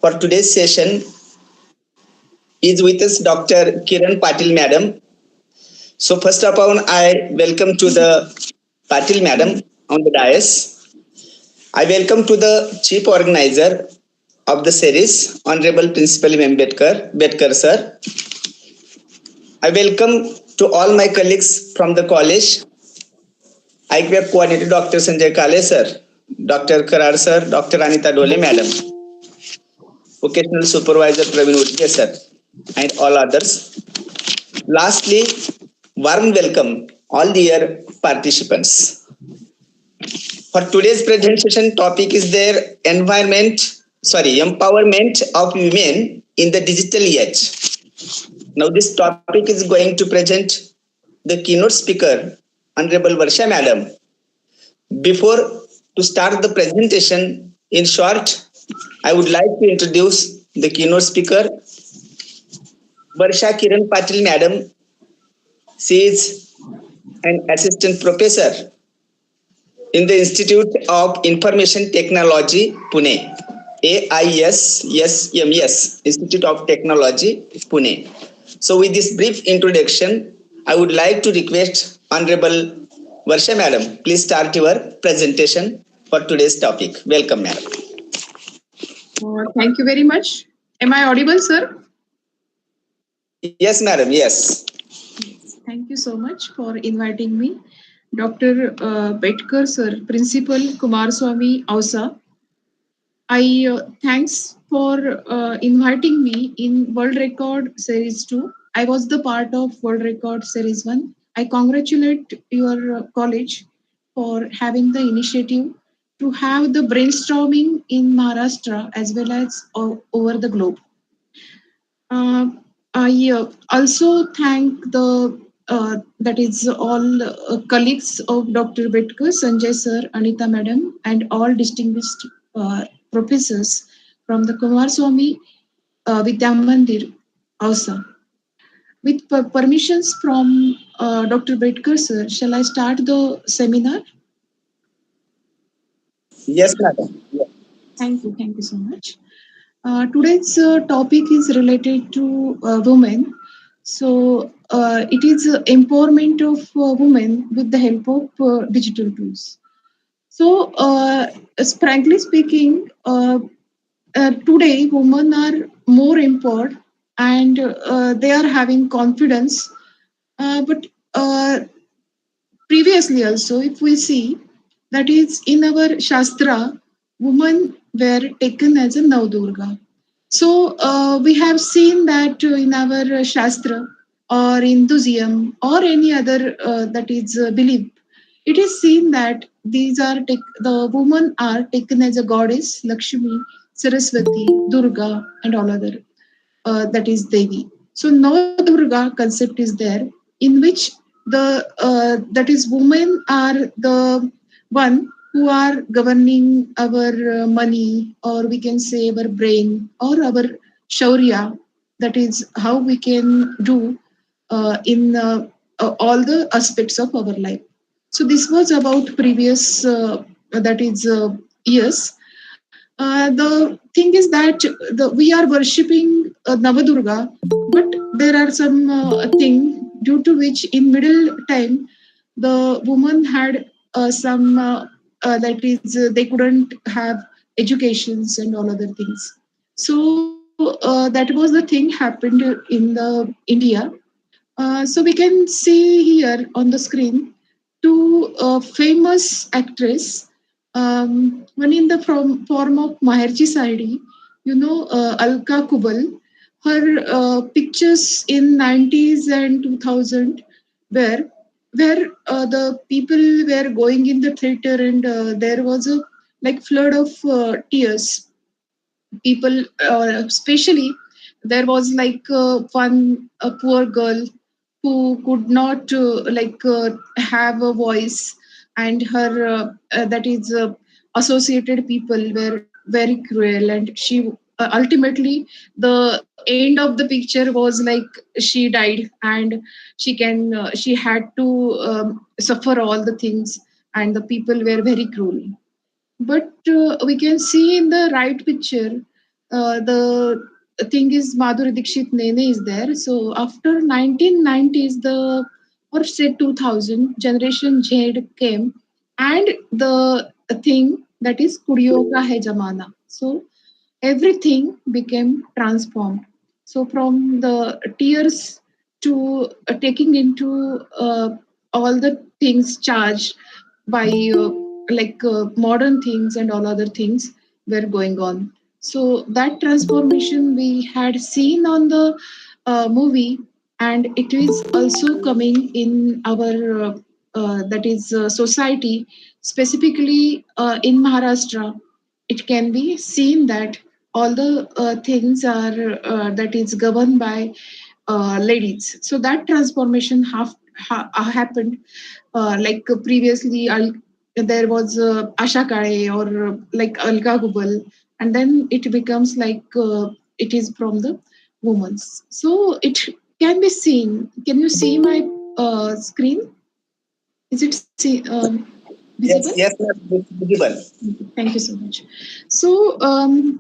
for today's session is with us Dr. Kiran Patil Madam. So first of all, I welcome to the Patil Madam on the dais. I welcome to the Chief Organizer of the series, Honorable Principal Bedkar Sir. I welcome to all my colleagues from the college. IQF Coordinator Dr. Sanjay Kale Sir, Dr. Karar Sir, Dr. Anita Dole Madam, Vocational Supervisor Praveen Utke Sir, and all others. Lastly, warm welcome all dear participants. For today's presentation topic is their empowerment of women in the digital age. Now this topic is going to present the keynote speaker, Honorable Varsha Madam. Before to start the presentation, in short, I would like to introduce the keynote speaker, Varsha Kiran Patil Madam. She is an assistant professor in the Institute of Information Technology, Pune, AISSMS, Institute of Technology, Pune. So with this brief introduction, I would like to request Honorable Varsha Madam, please start your presentation for today's topic. Welcome, Madam. Thank you very much. Am I audible, sir? Yes, Madam, yes. Thank you so much for inviting me. Dr. Bedkar, sir, Principal Kumarswami, Ausa. Thanks for inviting me in World Record Series 2. I was the part of World Record Series 1. I congratulate your college for having the initiative to have the brainstorming in Maharashtra as well as over the globe. I also thank the that is all colleagues of Dr. Bedkar, Sanjay sir, Anita madam, and all distinguished professors from the Kumarswami Vidyamandir, Ausa. With permissions from Dr. Bedkar sir, shall I start the seminar? Yes, Madam. Thank you so much. Today's topic is related to women. So it is empowerment of women with the help of digital tools. So frankly speaking, today women are more empowered and they are having confidence. But previously also, if we see, that is in our Shastra, women were taken as a Navdurga. So we have seen that in our Shastra or Hinduism or any other that is belief, it is seen that the women are taken as a goddess, Lakshmi, Saraswati, Durga, and all other that is Devi. So Navdurga concept is there, in which the that is women are the one who are governing our money, or we can say our brain, or our shaurya, that is how we can do in all the aspects of our life. So this was about previous years. The thing is that we are worshipping Navadurga, but there are some thing due to which in middle time the woman had some that is they couldn't have educations and all other things. So that was the thing happened in the India. So we can see here on the screen two famous actress. One in the form of Maherji Saidi, Alka Kubal. Her pictures in 90s and 2000 were where the people were going in the theater and there was a like flood of tears. People, especially there was like one a poor girl who could not have a voice, and her that is associated people were very cruel, and she ultimately the end of the picture was like she died, and she had to suffer all the things, and the people were very cruel. But we can see in the right picture the thing is Madhuri Dixit Nene is there. So after 1990s, the or say 2000 generation Z came, and the thing that is Kudiyo Ka Hai Jamana. So everything became transformed. So from the tears to taking into all the things charged by modern things and all other things were going on. So that transformation we had seen on the movie, and it is also coming in our that is society, specifically in Maharashtra. It can be seen that all the things are that is governed by ladies. So that transformation happened. Previously, there was Asha Kale or like Alka Gubal, and then it becomes like it is from the women's. So it can be seen. Can you see my screen? Is it visible? Yes, yes, ma'am, it's visible. Thank you so much. So,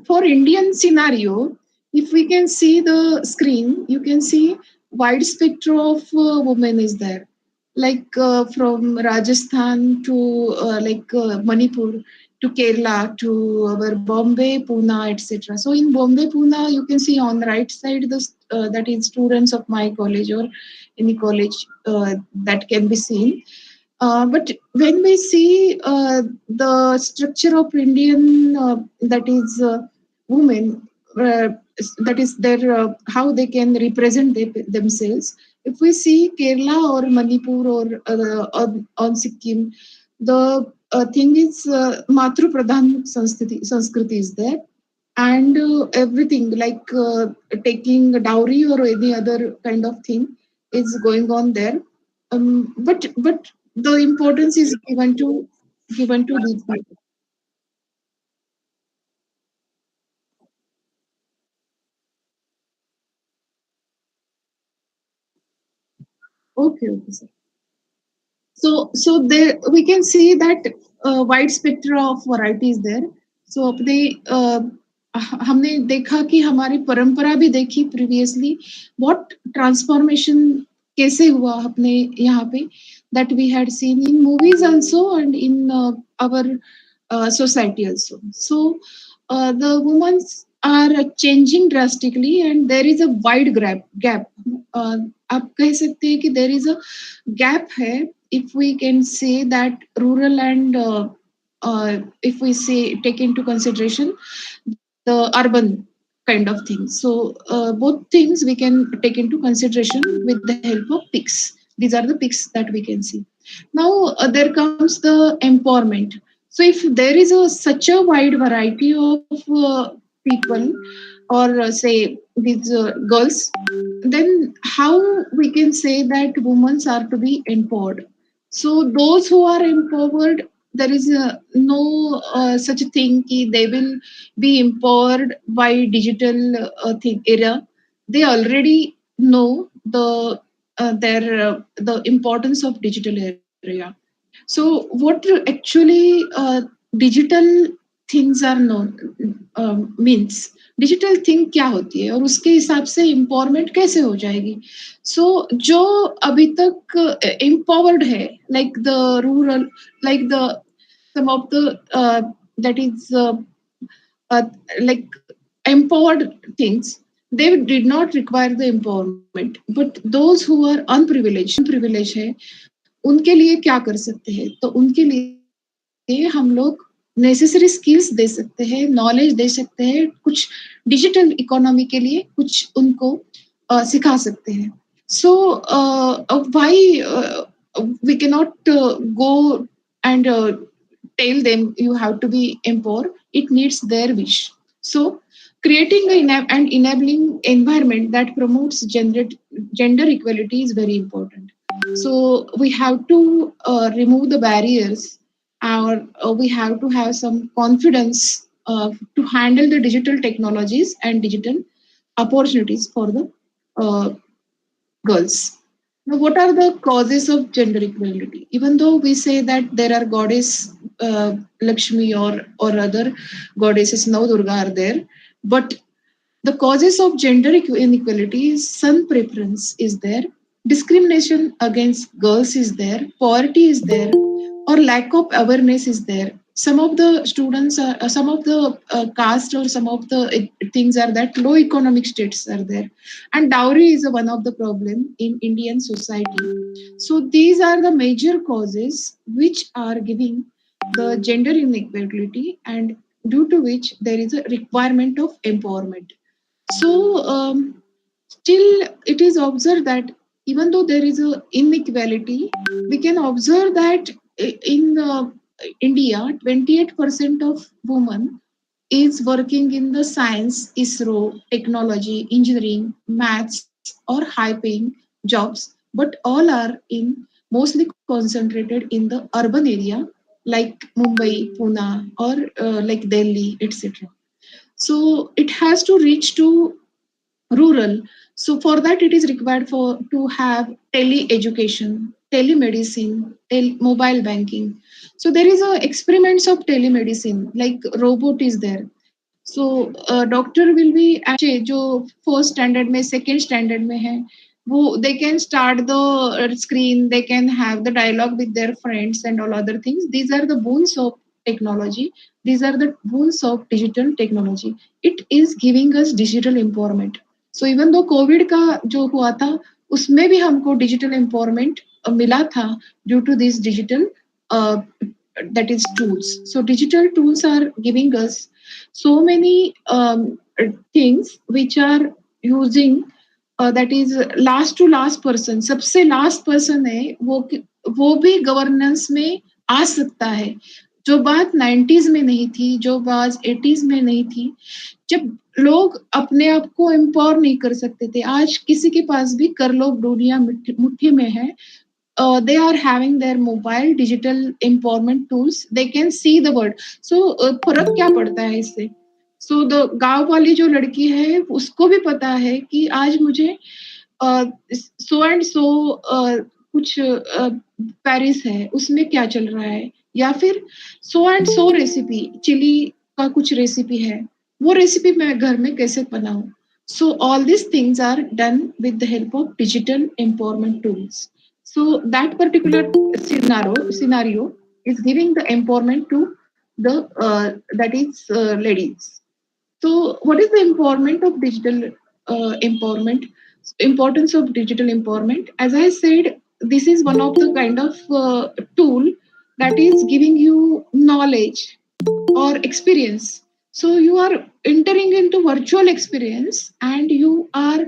for Indian scenario, if we can see the screen, you can see wide spectrum of women is there, like from Rajasthan to Manipur to Kerala to our Bombay, Pune, etc. So in Bombay, Pune, you can see on the right side the that is students of my college or any college that can be seen. But when we see the structure of Indian, that is women, that is their how they can represent themselves. If we see Kerala or Manipur or on Sikkim, the thing is Matru Pradhan Sanskriti is there, and everything like taking dowry or any other kind of thing is going on there. But the importance is given to these people. Okay, okay, sir. So there we can see that wide spectrum of varieties there. So अपने हमने देखा कि हमारी परंपरा भी देखी previously what transformation कैसे हुआ अपने यहाँ पे that we had seen in movies also and in our society also. So the women are changing drastically and there is a wide gap. आप कह सकते हैं कि there is a gap है if we can say that rural and if we say take into consideration the urban kind of thing. So both things we can take into consideration with the help of pics. These are the pics that we can see. Now there comes the empowerment. So if there is such a wide variety of people or say these girls, then how we can say that women are to be empowered? So those who are empowered, there is no such a thing ki they will be empowered by digital thing era. They already know the importance of digital area. So what actually digital things are known means digital thing क्या होती है और उसके हिसाब से empowerment कैसे हो जाएगी. सो जो अभी तक एम्पावर्ड है like the rural like the some of the that is like empowered things, they did not require the empowerment, but those who are unprivileged है उनके लिए क्या कर सकते हैं. तो उनके लिए हम लोग नेसेसरी स्किल्स दे सकते हैं, नॉलेज दे सकते हैं, कुछ डिजिटल इकोनॉमी के लिए कुछ उनको सिखा सकते हैं. So why we cannot go and tell them you have to be empowered. It needs their wish. So creating an enabling environment that promotes gender equality is very important. So we have to remove the barriers, or we have to have some confidence to handle the digital technologies and digital opportunities for the uh, girls. Now, what are the causes of gender equality? Even though we say that there are goddess Lakshmi or other goddesses Navadurga are there, but The causes of gender inequality is son preference is there, discrimination against girls is there, poverty is there, or lack of awareness is there. Some of the students are, some of the caste or some of the things are that low economic states are there, and dowry is one of the problem in Indian society. So these are the major causes which are giving the gender inequality, and due to which there is a requirement of empowerment. So still it is observed that even though there is a inequality, we can observe that in India, 28% of women is working in the science, ISRO, technology, engineering, maths, or high paying jobs, but all are in mostly concentrated in the urban area like Mumbai, Pune, or like Delhi, etc. So it has to reach to rural. So for that it is required for to have tele education, telemedicine, mobile banking. So there is a experiments of telemedicine, like robot is there. So doctor will be जो first standard में second standard में है, वो they can start the screen, they can have the dialogue with their friends and all other things. These are the boons of technology, these are the boons of digital technology. It is giving us digital empowerment. So even though Covid का जो हुआ था उसमें भी हमको digital empowerment मिला था due to this digital that is tools. So digital tools are giving us so many things which are using that is last to last person, सबसे last person है वो भी गवर्नेंस में आ सकता है, जो बात 90s में नहीं थी, जो बात 80s में नहीं थी, जब लोग अपने आप को एम्पावर नहीं कर सकते थे, आज किसी के पास भी कर लो दुनिया मुट्ठी में है. They are having their mobile digital empowerment tools, they can see the world. So फर्क क्या पड़ता है इससे? So the गांव वाली जो लड़की है उसको भी पता है कि आज मुझे सो एंड सो कुछ पेरिस है उसमें क्या चल रहा है, या फिर so and so recipe chilli का कुछ रेसिपी है, वो रेसिपी मैं घर में कैसे बनाऊं. So all these things are done with the help of digital empowerment tools. So that particular scenario is giving the empowerment to the that is ladies. So, what is the empowerment of digital empowerment? Importance of digital empowerment. As I said, this is one of the kind of tool that is giving you knowledge or experience. So you are entering into virtual experience and you are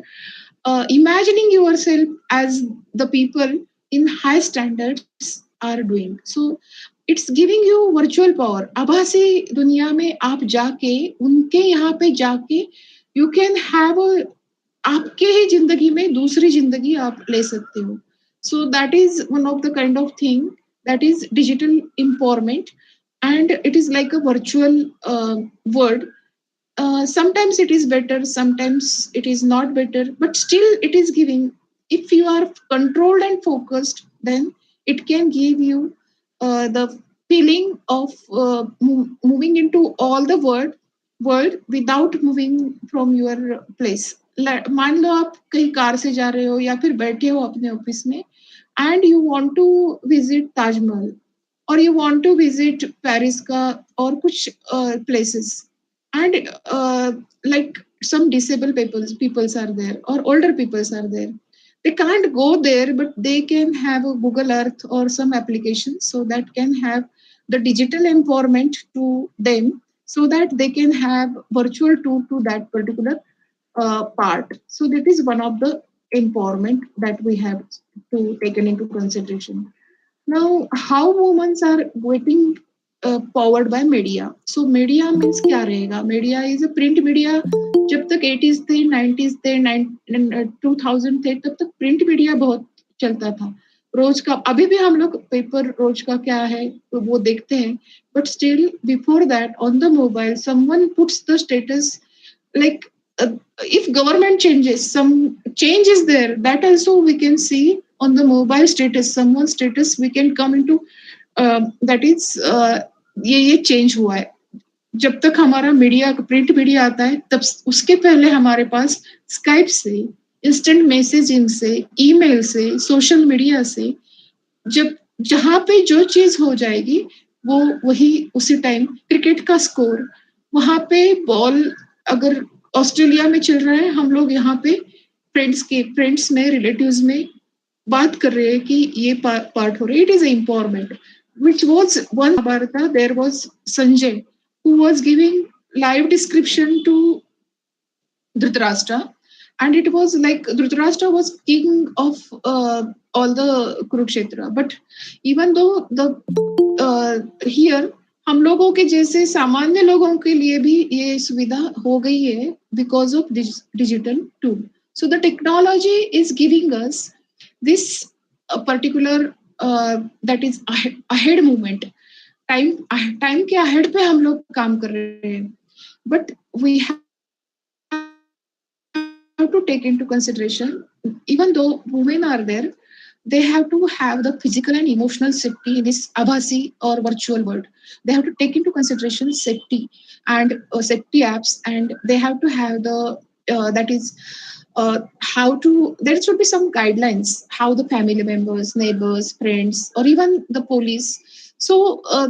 imagining yourself as the people in high standards are doing. So it's giving you virtual power. आभासी दुनिया में आप जाके उनके यहाँ पे जाके you can have a आपके ही जिंदगी में दूसरी जिंदगी आप ले सकते हो. So that is one of the kind of thing that is digital empowerment, and it is like a virtual world. Sometimes it is better, sometimes it is not better, but still it is giving. If you are controlled and focused, then it can give you the feeling of moving into all the world without moving from your place. मान लो आप कहीं car से जा रहे हो या फिर बैठे हो अपने ऑफिस में and you want to visit Taj Mahal or you want to visit Paris का और कुछ places, and like some disabled peoples are there or older peoples are there, they can't go there but they can have a Google Earth or some application so that can have the digital empowerment to them, so that they can have virtual tour to that particular part. So that is one of the empowerment that we have to taken into consideration. Now, how women are getting powered by media? So media means क्या रहेगा? Media is a print media. जब तक 80s थे, 90s थे, 2000 थे, तब तक print media बहुत चलता था. रोज का अभी भी हम लोग पेपर रोज का क्या है तो वो देखते हैं. But still, before that, on the mobile, someone puts the status like if government changes, some change is there, that also we can see on the mobile status, someone's status we can come into that is ये change हुआ है. जब तक हमारा media print media आता है तब उसके पहले हमारे पास स्काइप से, इंस्टेंट मैसेजिंग से, ईमेल से, सोशल मीडिया से, जब जहां पे जो चीज हो जाएगी वो वही उसी टाइम क्रिकेट का स्कोर, वहां पे बॉल अगर ऑस्ट्रेलिया में चल रहा है, हम लोग यहाँ पे फ्रेंड्स में रिलेटिव्स में बात कर रहे हैं कि ये पार्ट हो रहा है. It is empowerment which was one Bharata. There was Sanjay who was giving live description to Dhritarashtra, and it was like Dhritarashtra was king of all the Kurukshetra. But even though the here हम लोगों के जैसे सामान्य लोगों के लिए भी ये सुविधा हो गई है because of digital tool. So the technology is giving us this particular that is ahead movement. Time के अहेड पे हम लोग काम कर रहे हैं, but we have to take into consideration even though women are there, they have to have the physical and emotional safety in this abhasi or virtual world. They have to take into consideration safety and safety apps, and they have to have the that is how to, there should be some guidelines how the family members, neighbors, friends, or even the police. So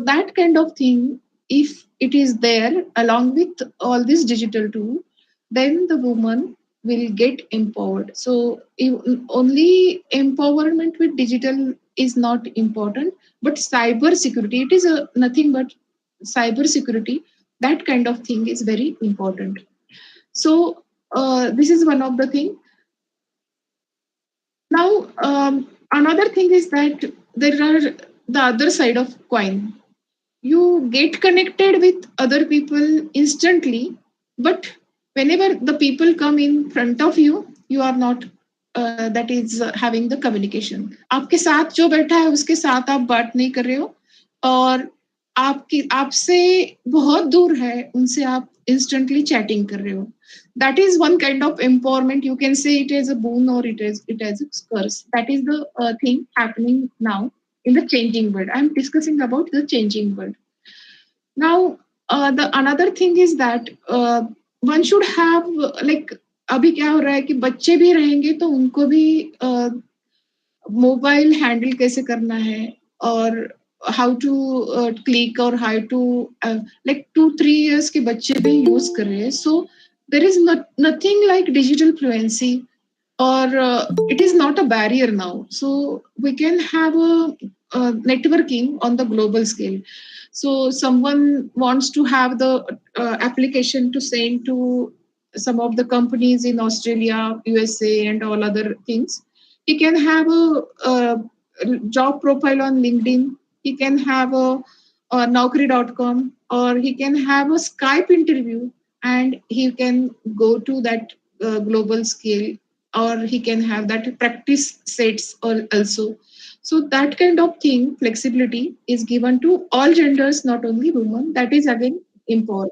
that kind of thing, if it is there along with all this digital tool, then the woman will get empowered. So only empowerment with digital is not important, but cyber security, it is nothing but cyber security, that kind of thing is very important. So this is one of the thing. Now, another thing is that there are the other side of coin. You get connected with other people instantly, but whenever the people come in front of you, you are not that is having the communication. आपके साथ जो बैठा है उसके साथ आप बात नहीं कर रहे हो, और आपकी आपसे बहुत दूर है उनसे आप instantly chatting कर रहे हो. That is one kind of empowerment. You can say it as a boon or it as a curse. That is the thing happening now in the changing world. I'm discussing about the changing world. Now, the another thing is that one should have like अभी क्या हो रहा है कि बच्चे भी रहेंगे तो उनको भी मोबाइल हैंडल कैसे करना है, और हाउ टू क्लिक, और हाउ टू लाइक 2-3 years के बच्चे भी यूज कर रहे हैं. So there is nothing like digital fluency, or it is not a barrier now. So we can have a networking on the global scale. So someone wants to have the application to send to some of the companies in Australia, USA, and all other things. He can have a job profile on LinkedIn. He can have a Naukri.com, or he can have a Skype interview, and he can go to that global scale, or he can have that practice sets or also. So that kind of thing, flexibility is given to all genders, not only women. That is again important.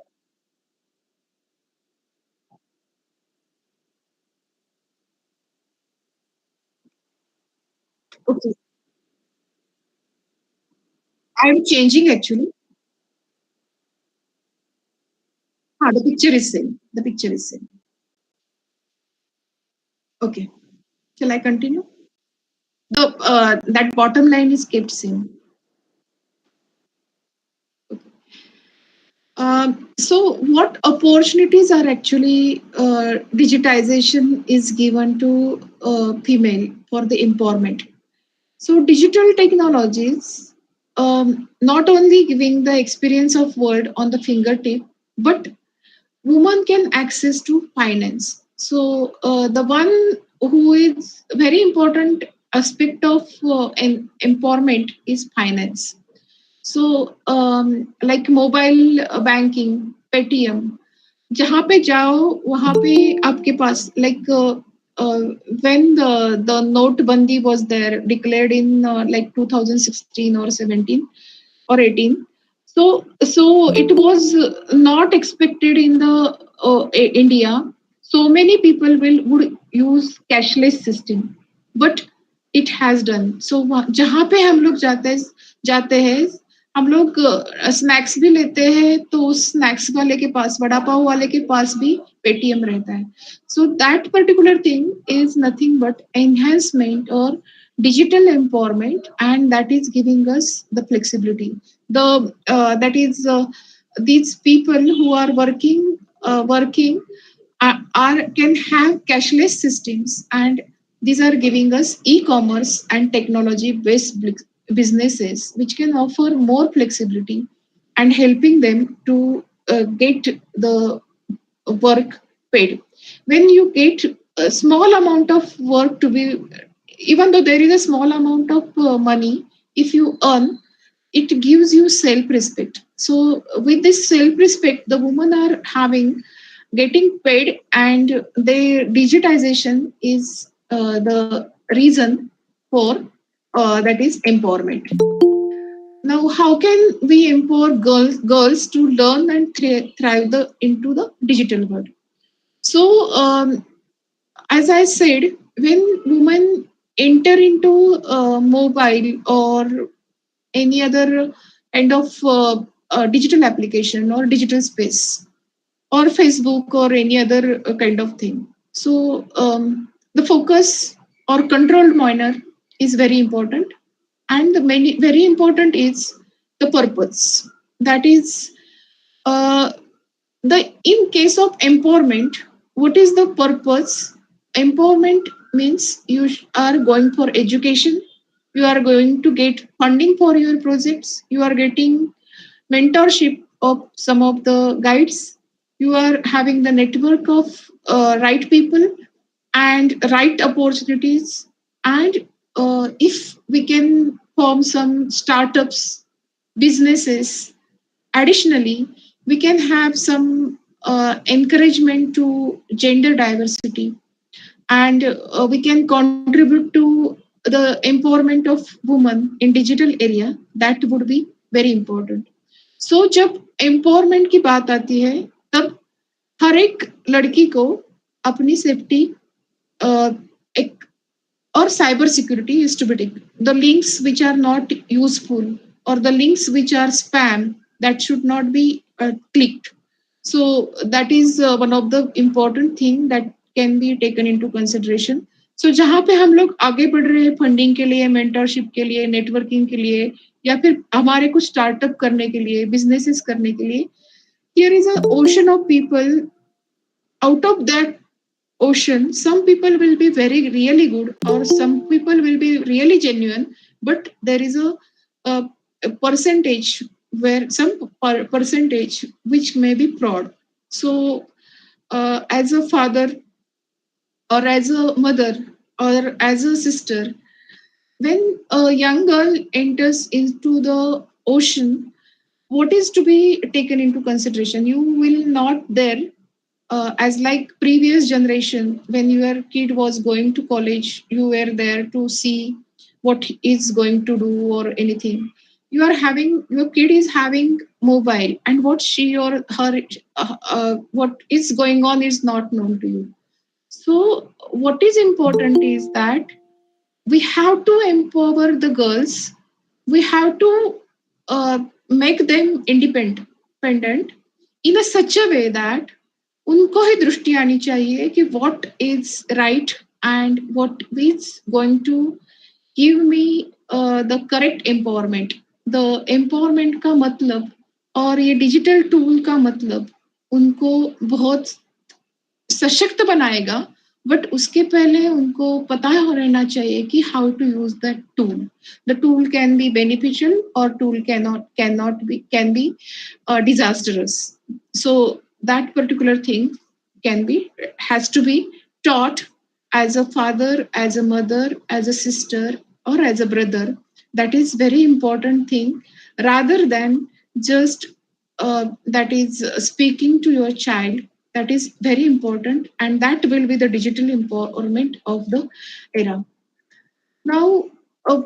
Okay, I'm changing actually. The picture is same. The picture is same. Okay. Shall I continue? The that bottom line is kept same. So, what opportunities are actually digitization is given to female for the empowerment? So, digital technologies not only giving the experience of world on the fingertip, but women can access to finance. So, the one who is very important aspect of empowerment is finance. So like mobile banking, Paytm, जहाँ पे जाओ वहाँ पे आपके पास like when the नोटबंदी was there declared in like 2016 or 17 or 18. So it was not expected in the India. So many people would use cashless system, but it has done. So जहाँ पे हम लोग जाते हैं, हम लोग स्नैक्स भी लेते हैं तो उस स्नैक्स वाले के पास, वड़ा पाव वाले के पास भी पेटीएम रहता है. So that particular thing is nothing but enhancement और digital empowerment, and that is giving us the flexibility. The that is these people who are working are can have cashless systems, and these are giving us e-commerce and technology based businesses which can offer more flexibility and helping them to get the work paid. When you get a small amount of work to be, even though there is a small amount of money, if you earn, it gives you self respect. So with this self respect, the women are having getting paid, and the digitization is the reason for that is empowerment. Now, how can we empower girls to learn and thrive into the digital world? So, as I said, when women enter into mobile or any other kind of digital application or digital space or Facebook or any other kind of thing, so the focus or controlled manner is very important, and the many very important is the purpose. That is uh, the in case of empowerment, what is the purpose? Empowerment means you are going for education, you are going to get funding for your projects, you are getting mentorship of some of the guides, you are having the network of right people and right opportunities, and if we can form some startups, businesses. Additionally, we can have some encouragement to gender diversity, and we can contribute to the empowerment of women in digital area. That would be very important. So जब empowerment की बात आती है, तब हर एक लड़की को अपनी सेफ्टी एक or cyber security is to be taken. The links which are not useful or the links which are spam, that should not be clicked. So that is one of the important thing that can be taken into consideration. So जहाँ पे हम लोग आगे बढ़ रहे हैं funding के लिए, मेंटरशिप के लिए, नेटवर्किंग के लिए, या फिर हमारे कुछ स्टार्टअप करने के लिए, बिजनेसेस करने के लिए, here is an ocean of people. Out of that ocean, some people will be very really good or some people will be really genuine, but there is a percentage where some percentage which may be fraud. So as a father or as a mother or as a sister, when a young girl enters into the ocean, what is to be taken into consideration? You will not there as like previous generation, when your kid was going to college, you were there to see what is going to do or anything. You are having, your kid is having mobile, and what she or her what is going on is not known to you. So what is important is that we have to empower the girls, we have to make them independent in a such a way that उनको ही दृष्टि आनी चाहिए कि what is right and what is going to give me the correct empowerment. The empowerment का मतलब और ये digital tool का मतलब उनको बहुत सशक्त बनाएगा, बट उसके पहले उनको पता रहना चाहिए कि how to use the tool. The tool can be beneficial और tool can be disastrous. So that particular thing can be, has to be taught as a father, as a mother, as a sister, or as a brother. That is very important thing, rather than just that is speaking to your child. That is very important, and that will be the digital empowerment of the era. Now,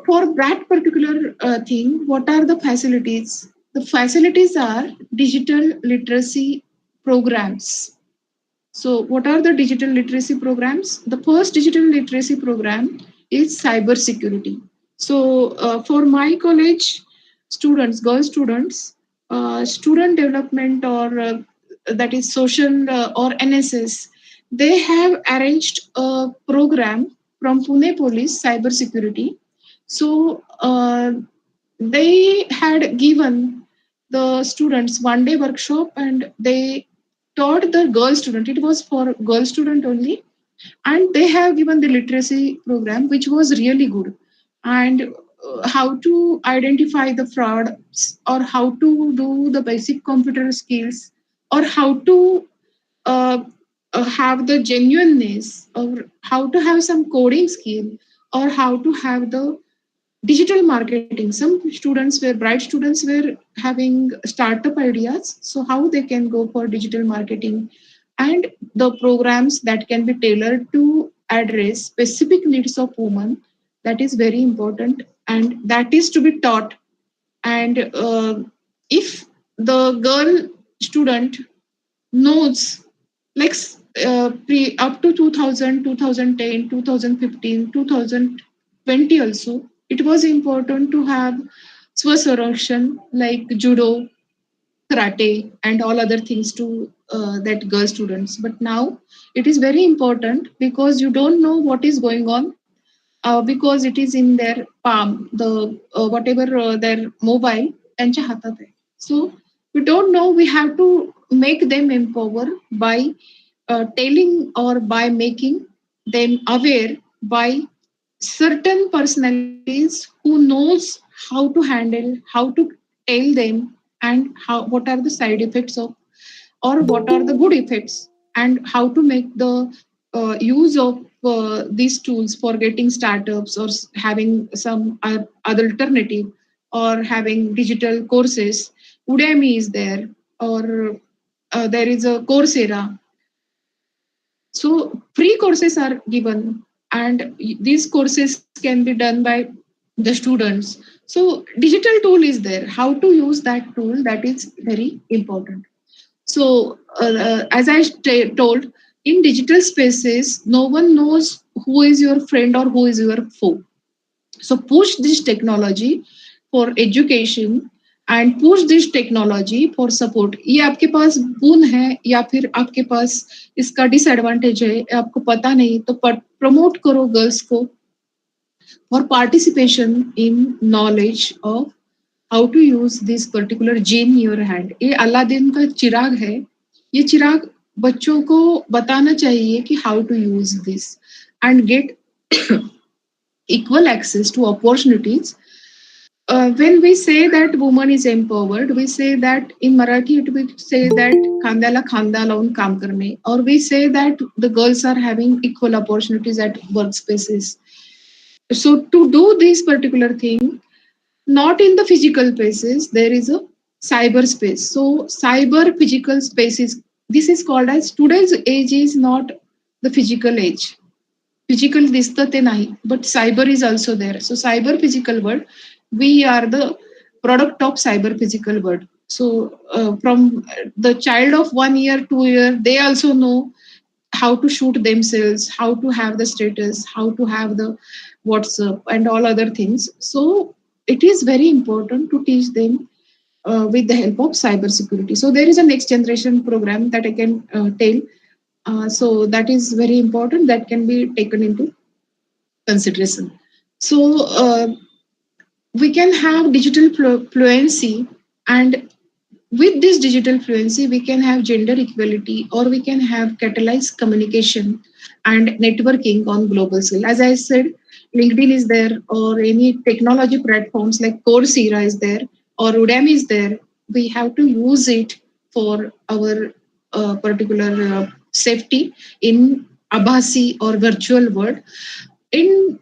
for that particular thing, what are the facilities? The facilities are digital literacy programs. So, what are the digital literacy programs? The first digital literacy program is cyber security. So, for my college, students, girl students, student development or that is social or NSS, they have arranged a program from Pune Police Cyber Security. So they had given the students 1 day workshop and they taught the girl student. It was for girl student only, and they have given the literacy program which was really good, and how to identify the frauds or how to do the basic computer skills or how to uh, have the genuineness or how to have some coding skill or how to have the digital marketing. Some students were bright students were having startup ideas, so how they can go for digital marketing and the programs that can be tailored to address specific needs of women, that is very important and that is to be taught. And if the girl student knows, like up to 2000, 2010, 2015, 2020 also, it was important to have swasarakshan like judo, karate and all other things to that girl students. But now it is very important because you don't know what is going on, because it is in their palm, the whatever their mobile त्यांच्या हातात आहे. So we don't know, we have to make them empower by telling or by making them aware by certain personalities who knows how to handle, how to tell them, and how what are the side effects of or what are the good effects and how to make the use of these tools for getting startups or having some other alternative or having digital courses. Udemy is there, or there is a Coursera. So free courses are given, and these courses can be done by the students. So digital tool is there. How to use that tool, that is very important. So, as I told, in digital spaces, no one knows who is your friend or who is your foe. So, push this technology for education and push this technology for support. ये आपके पास गुण है या फिर आपके पास इसका disadvantage है, आपको पता नहीं, तो प्रमोट करो गर्ल्स को for participation in knowledge of how to use this particular gene in your hand. ये अलादीन का चिराग है, ये चिराग बच्चों को बताना चाहिए कि how to use this and get equal access to opportunities. When we say that woman is empowered, we say that in Marathi it we say that खांद्याला खांदा लावून काम करणे, or we say that the girls are having equal opportunities at workspaces. So to do this particular thing, not in the physical spaces, there is a cyber space. So cyber physical spaces, this is called as today's age is not the physical age. Physical दिसतं ते नाही, but cyber is also there. So cyber physical world, we are the product of cyber physical world. So from the child of 1 year, 2 year, they also know how to shoot themselves, how to have the status, how to have the WhatsApp and all other things. So it is very important to teach them with the help of cyber security. So there is a next generation program that I can tell. So that is very important, that can be taken into consideration. So we can have digital fluency, and with this digital fluency we can have gender equality or we can have catalyzed communication and networking on global scale. As I said, LinkedIn is there, or any technology platforms like Coursera is there, or Udemy is there. We have to use it for our particular safety in abhasi or virtual world. In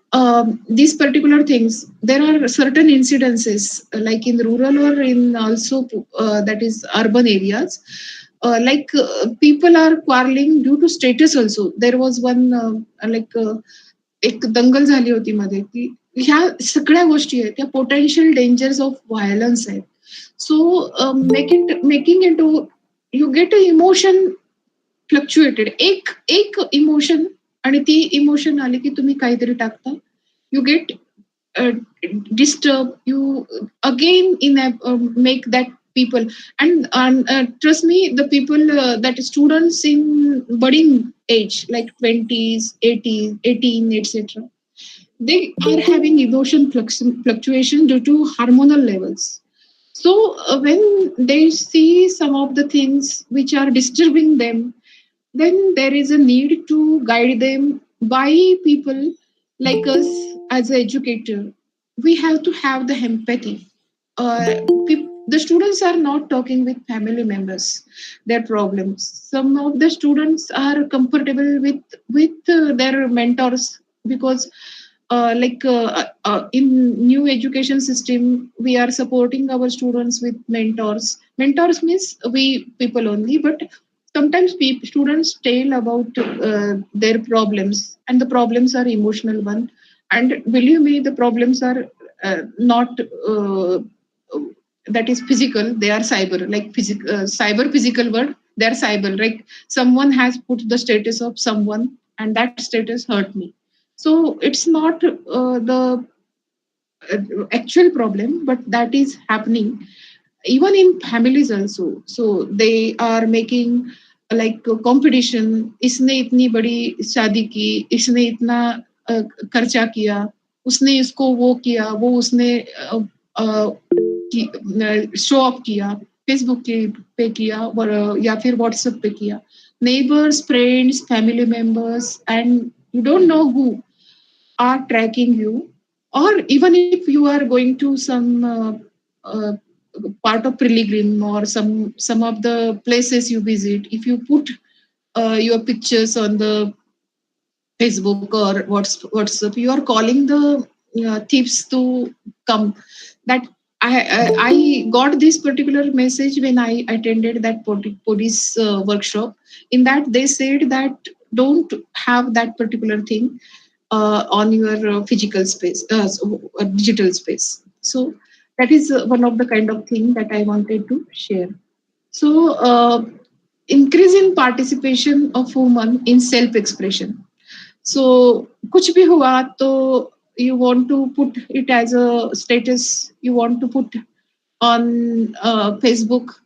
these particular things, there are certain incidences like in rural or in also that is urban areas, people are quarreling due to status also. There was one एक दंगल झाली होती मध्ये, की ह्या सगळ्या गोष्टी आहेत त्या पोटेन्शियल डेंजर्स ऑफ व्हायलन्स आहेत. So making it you get a emotion fluctuated, एक इमोशन, आणि ती इमोशन आली की तुम्ही काहीतरी टाकता, you get uh, disturb you again in a make that people. And trust me, the people that students in budding age like 20s 80s 18 etc., they are having emotion fluctuation due to hormonal levels. So when they see some of the things which are disturbing them, then there is a need to guide them by people like us as an educator. We have to have the empathy. The students are not talking with family members their problems. Some of the students are comfortable with their mentors because in new education system we are supporting our students with mentors means we people only, but sometimes students tell about their problems, and the problems are emotional one. And believe me, the problems are not that is physical, they are cyber, like cyber physical word, they are cyber, like someone has put the status of someone and that status hurt me. So it's not the actual problem, but that is happening even in families also. So they are making like a competition, इसने इतनी बड़ी शादी की, इसने इतना खर्चा किया, उसने इसको वो किया, वो उसने शो ऑफ किया, फेसबुक के पे किया और या फिर व्हाट्सएप पे किया. Neighbors, friends, family members, and you don't know who are tracking you. Or even if you are going to some uh, part of pilgrim or some of the places you visit, if you put your pictures on the Facebook or WhatsApp, you are calling the thieves to come. That I got this particular message when I attended that police workshop. In that, they said that don't have that particular thing on your physical space, digital space. So that is one of the kind of thing that I wanted to share. So increase in participation of women in self-expression. So कुछ भी हुआ तो you want to put it as a status, you want to put on Facebook.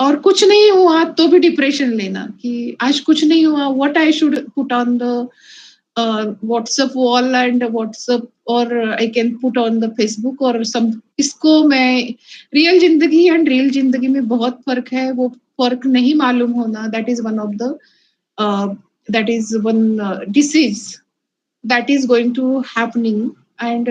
और कुछ नहीं हुआ तो भी डिप्रेशन लेना कि आज कुछ नहीं हुआ, what I should put on the WhatsApp wall and WhatsApp, or I can put on the Facebook or some. इसको मैं रियल जिंदगी एंड रियल जिंदगी में बहुत फर्क है, वो फर्क नहीं मालूम होना, that is one of the that is one disease that is going to happening. And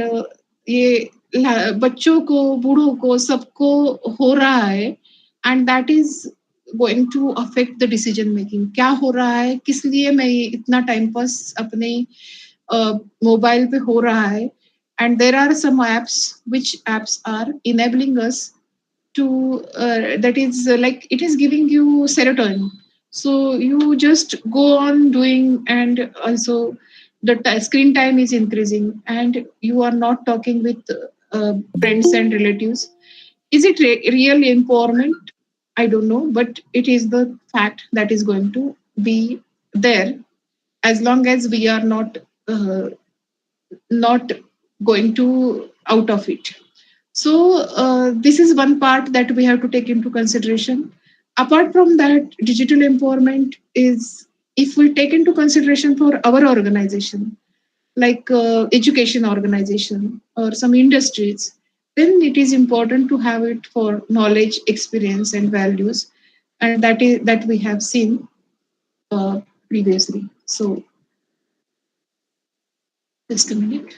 ये बच्चों को बूढ़ों को सबको हो रहा है, and that is going to affect the decision making. क्या हो रहा है, किस लिए मैं इतना टाइम पास अपने मोबाइल पे हो रहा है. And there are some apps which apps are enabling us to that is like it is giving you serotonin, so you just go on doing. And also the screen time is increasing and you are not talking with friends and relatives. Is it real empowerment? I don't know, but it is the fact that is going to be there as long as we are not going to out of it. So this is one part that we have to take into consideration. Apart from that, digital empowerment is, if we take into consideration for our organization, like education organization or some industries, then it is important to have it for knowledge, experience, and values, and that we have seen previously. So just a minute.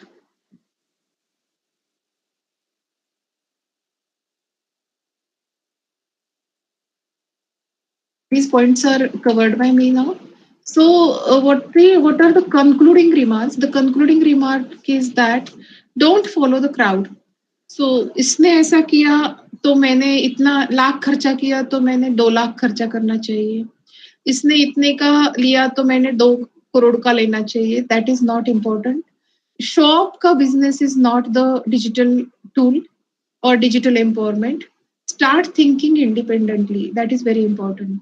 These points are covered by me now. So, what are the concluding remarks? The concluding remark is that don't follow the crowd. So, इसने ऐसा किया तो मैंने इतना लाख खर्चा किया तो मैंने 2 लाख खर्चा करना चाहिए. इसने इतने का लिया तो मैंने 2 करोड़ का लेना चाहिए. That is not important. Shop का business is not the digital tool or digital empowerment. Start thinking independently. That is very important.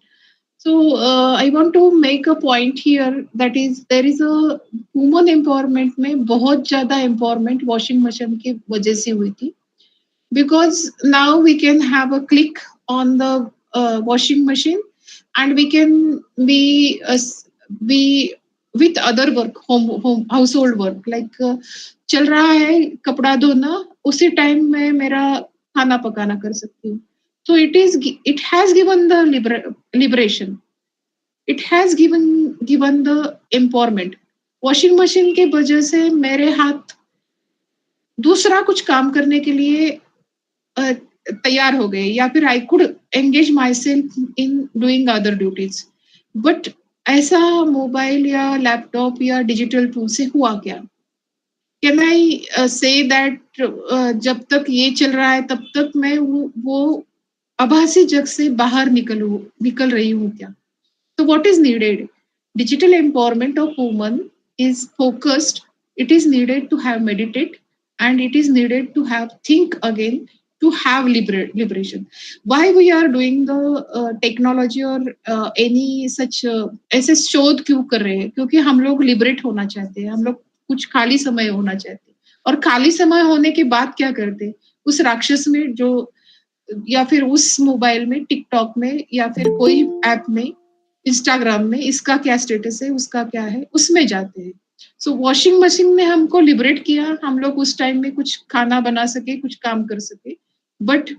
So I want to make a point here, that is there is a woman empowerment में बहुत ज़्यादा empowerment washing machine की वजह से हुई थी, because now we can have a click on the washing machine, and we can be with other work, home household work, like चल रहा है कपड़ा धोना, उसी टाइम में मेरा खाना पकाना कर सकती हूँ. So it has given the liberation, it has given the empowerment. Washing machine के वजह से मेरे हाथ दूसरा कुछ काम करने के लिए तैयार हो गए, या फिर I could engage my self in doing other duties. But ऐसा मोबाइल या लैपटॉप या डिजिटल टूल से हुआ क्या? कैन आई से दैट जब तक ये चल रहा है तब तक मैं वो आभासी जग से बाहर निकल रही हूँ क्या? So what is needed? Digital empowerment of women is focused. It is needed to have meditate, and it is needed to have think again, to have liberation. Why we are doing the technology or any such ऐसे शोध क्यों कर रहे हैं? क्योंकि हम लोग liberate होना चाहते हैं, हम लोग कुछ खाली समय होना चाहते हैं. और खाली समय होने के बाद क्या करते हैं? उस राक्षस में जो, या फिर उस मोबाइल में, टिकटॉक में, या फिर कोई ऐप में, इंस्टाग्राम में इसका क्या स्टेटस है, उसका क्या है, उसमें जाते हैं. सो वॉशिंग मशीन ने हमको लिबरेट किया, हम लोग उस टाइम में कुछ खाना बना सके, कुछ काम कर सके. But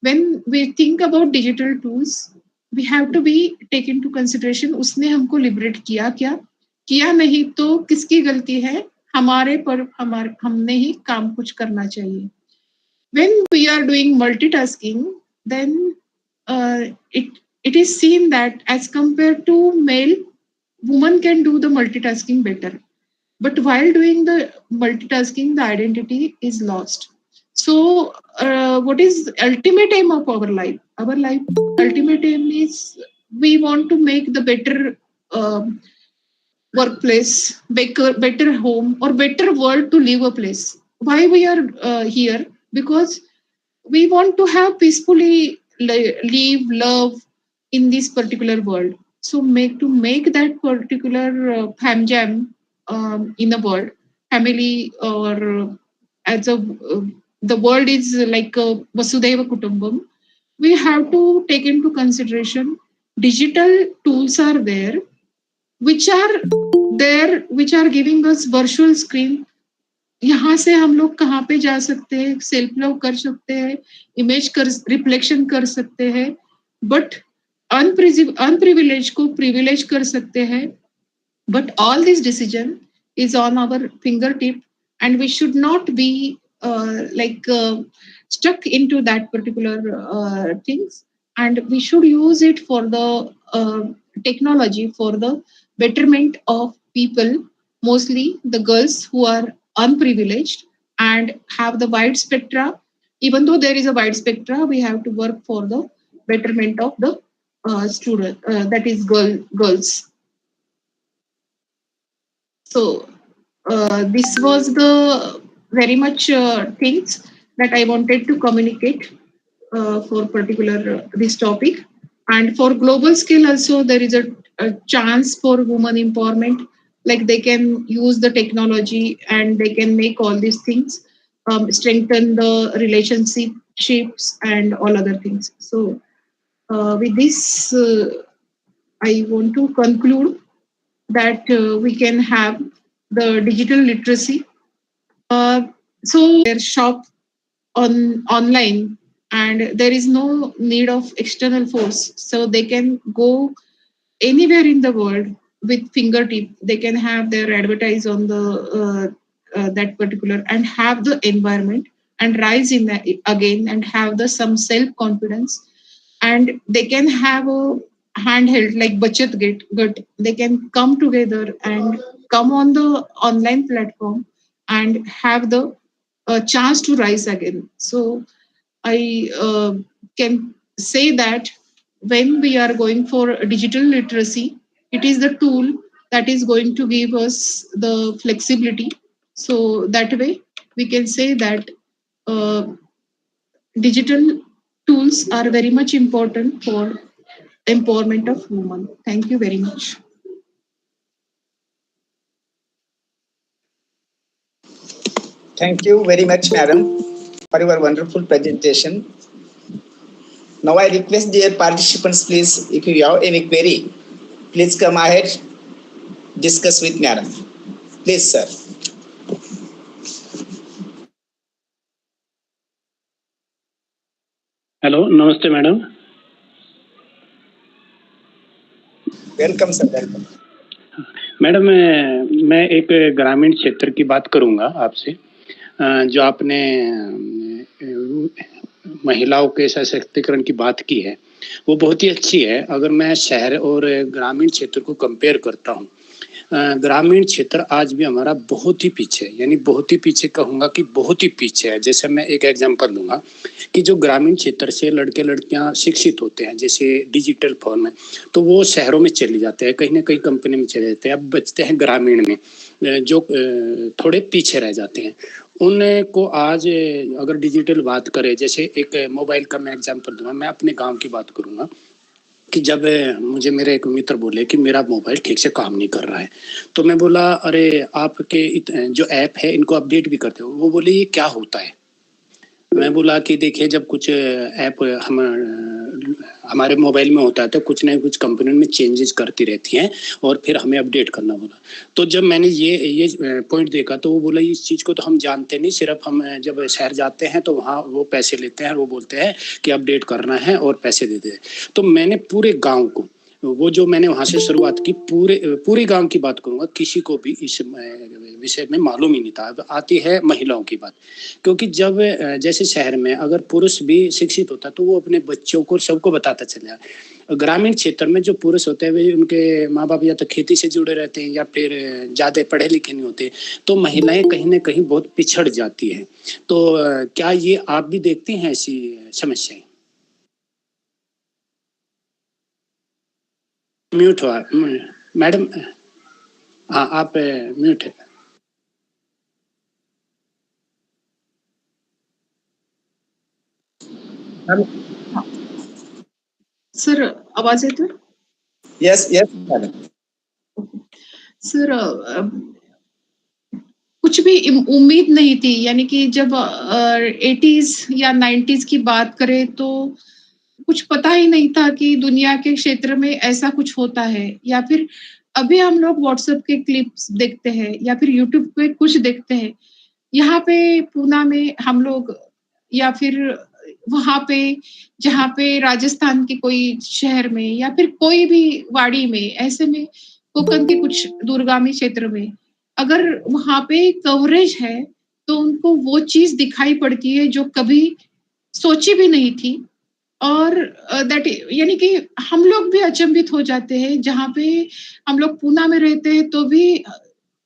when we think about digital tools, we have to be take into consideration, उसने हमको लिबरेट किया क्या? किया नहीं तो किसकी गलती है? हमारे पर हमने ही काम कुछ करना चाहिए. When we are doing multitasking, then it is seen that as compared to male, woman can do the multitasking better. But while doing the multitasking, the identity is lost. So what is ultimate aim of our life? Our life ultimate aim is, we want to make the better workplace, better home, or better world to live a place. Why we are here? Because we want to have peacefully live, love in this particular world. So make that particular fam jam in the world, family, or as a the world is like a Vasudeva Kutumbam. We have to take into consideration digital tools are there, which are giving us virtual screen. यहाँ से हम लोग कहाँ पे जा सकते हैं? Self love कर सकते हैं, इमेज कर रिफ्लेक्शन कर सकते हैं, बट अनप्रिविलेज को प्रिविलेज कर सकते हैं. But all this decision is on our fingertip, and we should not be stuck into that particular things. And we should use it for the technology for the betterment of people, mostly the girls who are unprivileged and have the wide spectra. Even though there is a wide spectra, we have to work for the betterment of the student, that is girls. So this was the very much things that I wanted to communicate for particular this topic. And for global scale also, there is a chance for women empowerment. Like they can use the technology and they can make all these things, strengthen the relationships and all other things. So with this, I want to conclude that we can have the digital literacy. So their shop online, and there is no need of external force. So they can go anywhere in the world with fingertip. They can have their advertise on the that particular, and have the environment, and rise in that again, and have the some self confidence. And they can have a handheld like Bachat Gut. They can come together and come on the online platform and have the chance to rise again. So I can say that when we are going for digital literacy, it is the tool that is going to give us the flexibility. So that way we can say that uh, digital tools are very much important for empowerment of women. Thank you very much. Thank you very much, madam, for your wonderful presentation. Now I request dear participants, please, if you have any query, please come ahead, discuss with madam. Please, sir. Hello, नमस्ते madam. Welcome sir, welcome. Madam, मैं एक ग्रामीण क्षेत्र की बात करूंगा आपसे। जो आपने महिलाओं के सशक्तिकरण की बात की है वो बहुत ही अच्छी है। अगर मैं शहर और ग्रामीण क्षेत्र को कंपेयर करता हूँ, ग्रामीण क्षेत्र आज भी हमारा बहुत ही पीछे, यानी बहुत ही पीछे कहूँगा कि बहुत ही पीछे है। जैसे मैं एक एग्जांपल दूंगा कि जो ग्रामीण क्षेत्र से लड़के लड़कियां शिक्षित होते हैं, जैसे डिजिटल फॉर्म में, तो वो शहरों में चले जाते हैं, कहीं ना कहीं कंपनी में चले जाते हैं। अब बचते हैं ग्रामीण में, जो थोड़े पीछे रह जाते हैं। उनको आज अगर डिजिटल बात करें, जैसे एक मोबाइल का मैं एग्जांपल दूंगा, मैं अपने गाँव की बात करूंगा कि जब मुझे मेरे एक मित्र बोले कि मेरा मोबाइल ठीक से काम नहीं कर रहा है, तो मैं बोला अरे आपके जो ऐप है इनको अपडेट भी करते हो? वो बोले ये क्या होता है? मैं बोला कि देखिए, जब कुछ ऐप हमारे मोबाइल में होता है तो कुछ ना कुछ कंपनी में चेंजेस करती रहती हैं और फिर हमें अपडेट करना बोला। तो जब मैंने ये पॉइंट देखा तो वो बोला इस चीज़ को तो हम जानते नहीं, सिर्फ हम जब शहर जाते हैं तो वहाँ वो पैसे लेते हैं, वो बोलते हैं कि अपडेट करना है और पैसे देते हैं। तो मैंने पूरे गाँव को, वो जो मैंने वहां से शुरुआत की, पूरे गांव की बात करूंगा, किसी को भी इस विषय में मालूम ही नहीं था। अब आती है महिलाओं की बात, क्योंकि जब जैसे शहर में अगर पुरुष भी शिक्षित होता तो वो अपने बच्चों को सबको बताता चला। ग्रामीण क्षेत्र में जो पुरुष होते हैं वे उनके माँ बाप या तो खेती से जुड़े रहते हैं या फिर ज्यादा पढ़े लिखे नहीं होते, तो महिलाएं कहीं ना कहीं बहुत पिछड़ जाती है। तो क्या ये आप भी देखते हैं ऐसी समस्याएं? म्यूट हुआ मैडम। हाँ, आप म्यूट है। सर, आवाज येतोय? Yes yes madam. सर, कुछ भी उम्मीद नहीं थी, यानी कि जब 80s या 90s की बात करें तो कुछ पता ही नहीं था कि दुनिया के क्षेत्र में ऐसा कुछ होता है। या फिर अभी हम लोग व्हाट्सएप के क्लिप्स देखते हैं या फिर यूट्यूब पे कुछ देखते हैं। यहाँ पे पूना में हम लोग, या फिर वहां पे जहाँ पे राजस्थान के कोई शहर में या फिर कोई भी वाड़ी में, ऐसे में कोकण के कुछ दूरगामी क्षेत्र में अगर वहां पे कवरेज है तो उनको वो चीज दिखाई पड़ती है जो कभी सोची भी नहीं थी। और दैट, यानी कि हम लोग भी अचंभित हो जाते हैं। जहाँ पे हम लोग पूना में रहते हैं तो भी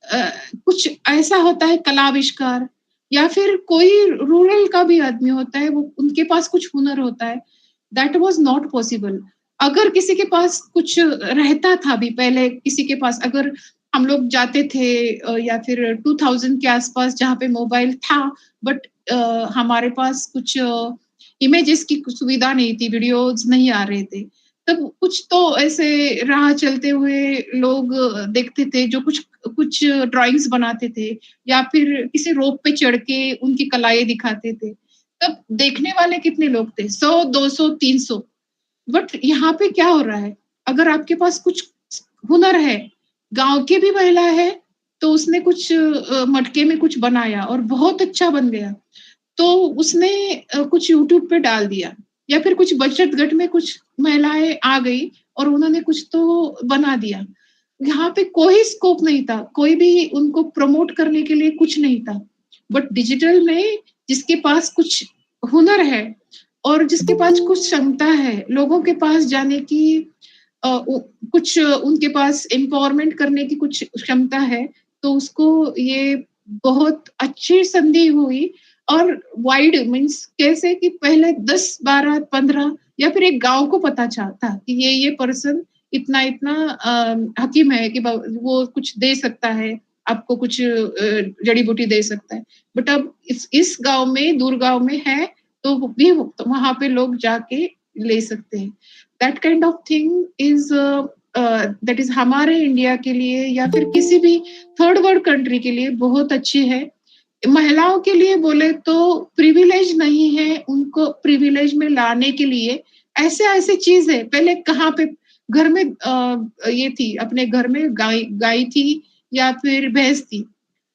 कुछ ऐसा होता है, कलाविष्कार, या फिर कोई रूरल का भी आदमी होता है, वो उनके पास कुछ हुनर होता है, दैट वाज नॉट पॉसिबल। अगर किसी के पास कुछ रहता था भी पहले, किसी के पास अगर हम लोग जाते थे या फिर 2000 के आसपास जहाँ पे मोबाइल था, बट हमारे पास कुछ इमेजेस की सुविधा नहीं थी, वीडियोज नहीं आ रहे थे, तब कुछ तो ऐसे राह चलते हुए लोग देखते थे जो कुछ कुछ ड्राइंग्स बनाते थे या फिर किसी रोप पे चढ़ के उनकी कलाएं दिखाते थे। तब देखने वाले कितने लोग थे? 100, 200, 300। बट यहाँ पे क्या हो रहा है, अगर आपके पास कुछ हुनर है, गांव की भी महिला है, तो उसने कुछ मटके में कुछ बनाया और बहुत अच्छा बन गया, तो उसने कुछ यूट्यूब पे डाल दिया। या फिर कुछ बचत गट में कुछ महिलाएं आ गई और उन्होंने कुछ तो बना दिया। यहाँ पे कोई स्कोप नहीं था, कोई भी उनको प्रमोट करने के लिए कुछ नहीं था। बट डिजिटल में जिसके पास कुछ हुनर है और जिसके पास कुछ क्षमता है लोगों के पास जाने की, कुछ उनके पास एम्पावरमेंट करने की कुछ क्षमता है, तो उसको ये बहुत अच्छी संधि हुई। और वाइड मीन्स कैसे कि पहले 10, 12, 15 या फिर एक गांव को पता चलता कि ये पर्सन इतना इतना हकीम है कि वो कुछ दे सकता है, आपको कुछ जड़ी बूटी दे सकता है। बट अब इस गांव में, दूर गांव में है, तो भी वहां पे लोग जाके ले सकते हैं। That kind of thing is that is हमारे इंडिया के लिए या फिर किसी भी थर्ड वर्ल्ड कंट्री के लिए बहुत अच्छी है. महिलाओं के लिए बोले तो प्रिविलेज नहीं है, उनको प्रिविलेज में लाने के लिए ऐसे ऐसे चीज है. पहले कहाँ पे घर में ये थी, अपने घर में गाय थी या फिर भैंस थी,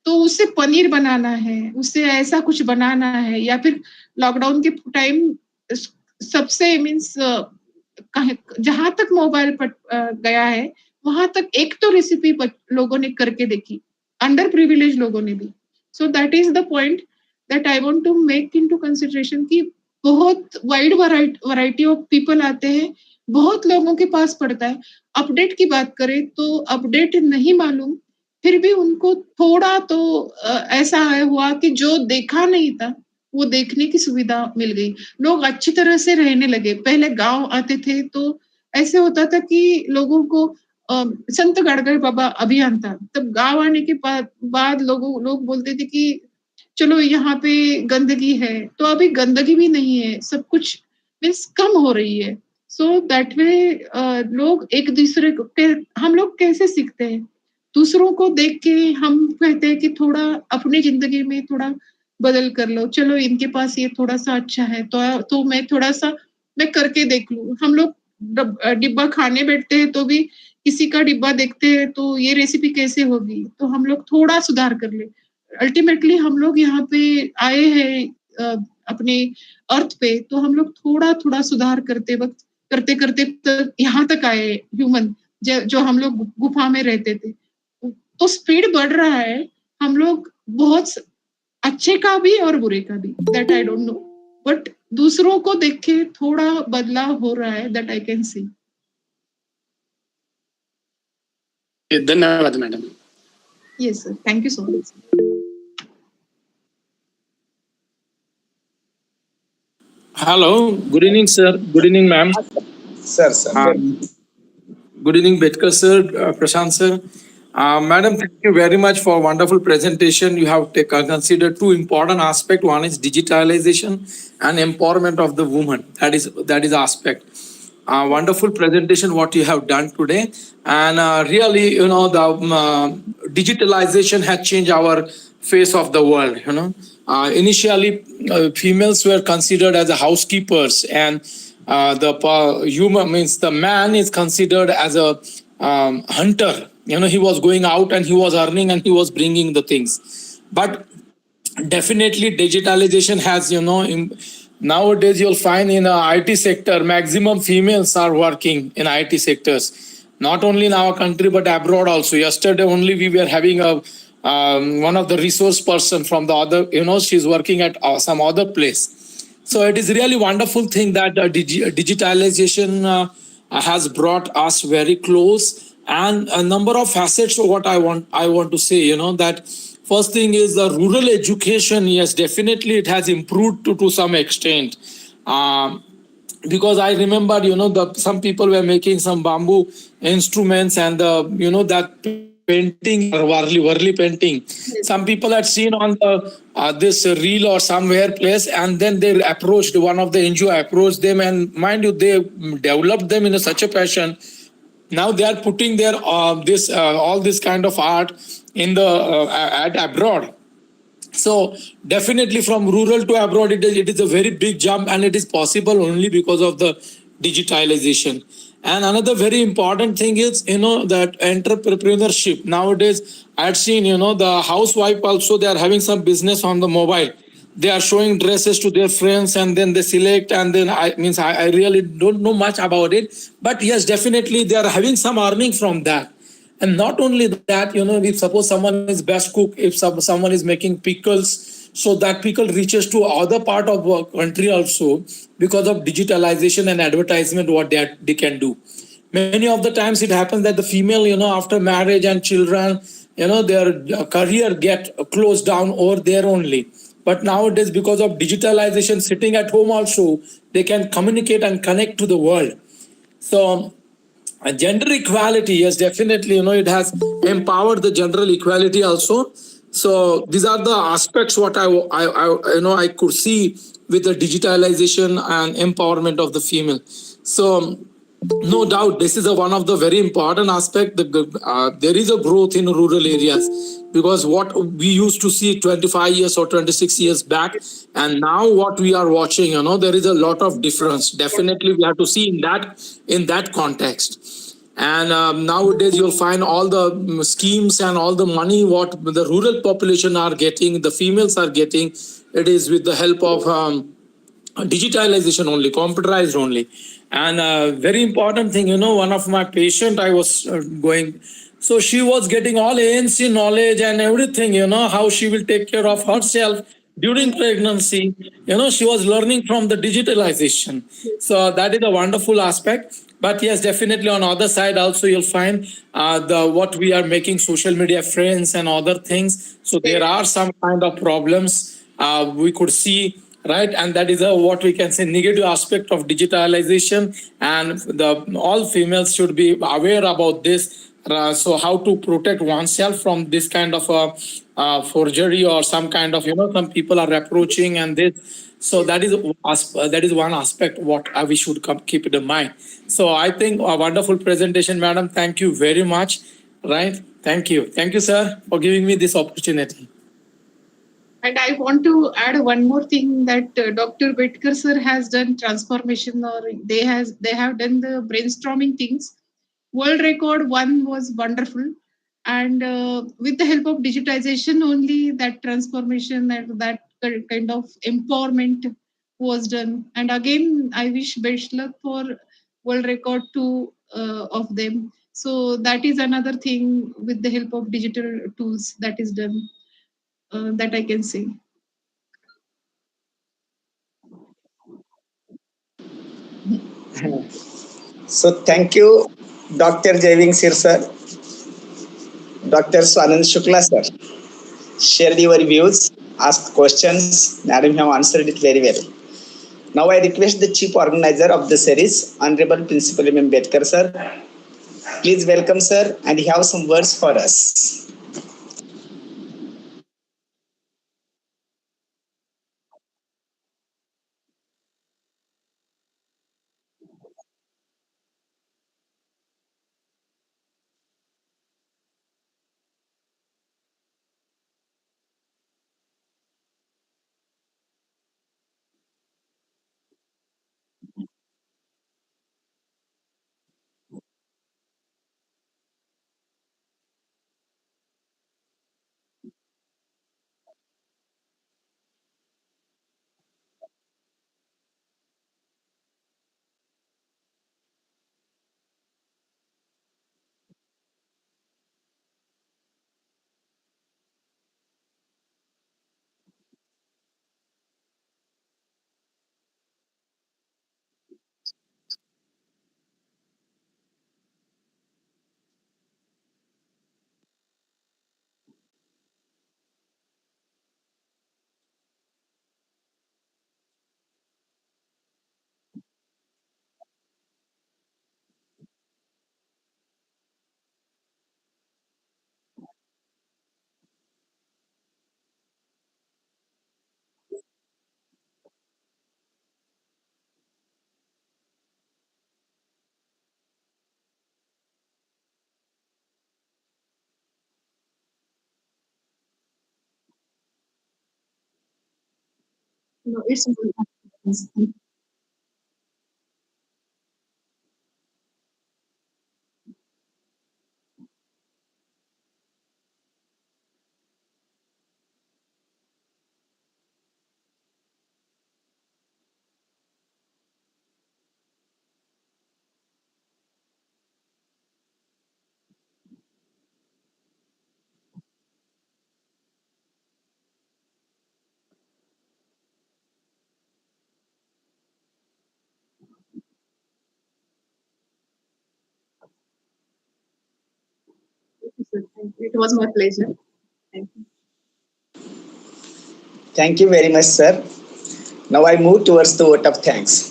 तो उससे पनीर बनाना है, उससे ऐसा कुछ बनाना है. या फिर लॉकडाउन के टाइम सबसे मीन्स जहां तक मोबाइल पर गया है वहां तक एक तो रेसिपी लोगों ने करके देखी, अंडर प्रिविलेज लोगों ने भी. So that is the point that I want to make into consideration कि बहुत वाइड वैरायटी ऑफ पीपल आते हैं, बहुत लोगों के पास पड़ता है. अपडेट की बात करें तो अपडेट नहीं मालूम, फिर भी उनको थोड़ा तो ऐसा हुआ कि जो देखा नहीं था वो देखने की सुविधा मिल गई. लोग अच्छी तरह से रहने लगे. पहले गांव आते थे तो ऐसे होता था कि लोगों को संत गड़गड़ बाबा अभियान था, तब गांव आने के बाद लोग बोलते थे कि चलो यहाँ पे गंदगी है, तो अभी गंदगी भी नहीं है, सब कुछ मीन्स कम हो रही है. सो दैट वे लोग एक दूसरे को हम लोग कैसे सीखते हैं, दूसरों को देख के हम कहते हैं कि थोड़ा अपनी जिंदगी में थोड़ा बदल कर लो, चलो इनके पास ये थोड़ा सा अच्छा है तो मैं थोड़ा सा मैं करके देख लूं. हम लोग डिब्बा खाने बैठते हैं तो भी किसी का डिब्बा देखते हैं तो ये रेसिपी कैसे होगी, तो हम लोग थोड़ा सुधार कर ले. अल्टीमेटली हम लोग यहाँ पे आए हैं अपने अर्थ पे, तो हम लोग थोड़ा थोड़ा सुधार करते वक्त करते करते यहाँ तक आए ह्यूमन, जो हम लोग गुफा में रहते थे. तो स्पीड बढ़ रहा है, हम लोग बहुत अच्छे का भी और बुरे का भी, that I don't know, but दूसरों को देख के थोड़ा बदलाव हो रहा है, दैट आई कैन सी. धन्यवाद madam. Yes sir, thank you so much. Hello, good evening, sir. Good evening, ma'am. Sir. Good evening, Betkar sir, Prashant sir. Madam, thank you very much for wonderful presentation. You have considered two important aspects. One is digitalization and empowerment of the woman. That is aspect. Wonderful presentation what you have done today, and really, the digitalization has changed our face of the world. Initially, females were considered as housekeepers, and the human means the man is considered as a hunter. He was going out and he was earning and he was bringing the things. But definitely digitalization has, nowadays you'll find in the IT sector, maximum females are working in IT sectors, not only in our country but abroad also. Yesterday only we were having a one of the resource person from the other, she's working at some other place. So it is really wonderful thing that digitalization has brought us very close, and a number of facets of what I want to say, that first thing is the rural education. Yes, definitely it has improved to some extent. Because I remember, some people were making some bamboo instruments and that painting or Warli painting. Some people had seen on the this reel or somewhere place, and then they approached one of the NGO approached them, and mind you, they developed them in such a passion. Now they are putting their all this kind of art in the at abroad. So definitely from rural to abroad, it is a very big jump, and it is possible only because of the digitalization. And another very important thing is, that entrepreneurship. Nowadays, I had seen, the housewife also, they are having some business on the mobile. They are showing dresses to their friends and then they select, and then I really don't know much about it. But yes, definitely they are having some earning from that. And not only that, if suppose someone is best cook, if someone is making pickles, so that pickle reaches to other part of the country also because of digitalization and advertisement, what they can do. Many of the times it happens that the female, after marriage and children, their career get closed down over there only. But nowadays, because of digitalization, sitting at home also, they can communicate and connect to the world. So gender equality, yes, definitely, it has empowered the gender equality also. So these are the aspects what I could see with the digitalization and empowerment of the female. So No doubt, this is one of the very important aspect. There is a growth in rural areas, because what we used to see 25 years or 26 years back, and now what we are watching, there is a lot of difference. Definitely, we have to see in that context. And nowadays, you'll find all the schemes and all the money what the rural population are getting, the females are getting. It is with the help of digitalization only, computerized only. And very important thing, one of my patient I was going, so she was getting all ANC knowledge and everything, how she will take care of herself during pregnancy. She was learning from the digitalization. So that is a wonderful aspect. But yes, definitely on other side also you'll find the what we are making social media friends and other things. So there are some kind of problems we could see, right? And that is a what we can say negative aspect of digitalization. And the all females should be aware about this. So how to protect oneself from this kind of forgery, or some kind of some people are approaching and this. So that is one aspect what we should keep it in mind. So I think a wonderful presentation, madam. Thank you very much. Right? Thank you, sir, for giving me this opportunity. And I want to add one more thing, that Dr. Bedkar sir has done transformation, or they have done the brainstorming things. World record one was wonderful, and with the help of digitization only, that transformation and that kind of empowerment was done. And again, I wish best luck for world record two of them. So that is another thing with the help of digital tools that is done, that I can say. So thank you, Dr. Javing Sir, sir, Dr. Swanand Shukla, sir. Share your views, ask questions. Madam, you have answered it very well. Now I request the chief organizer of the series, Honorable Principal M. Bedkar, sir. Please welcome, sir, and he have some words for us. No, it's it was my pleasure. Thank you. Thank you very much, sir. Now I move towards the vote of thanks.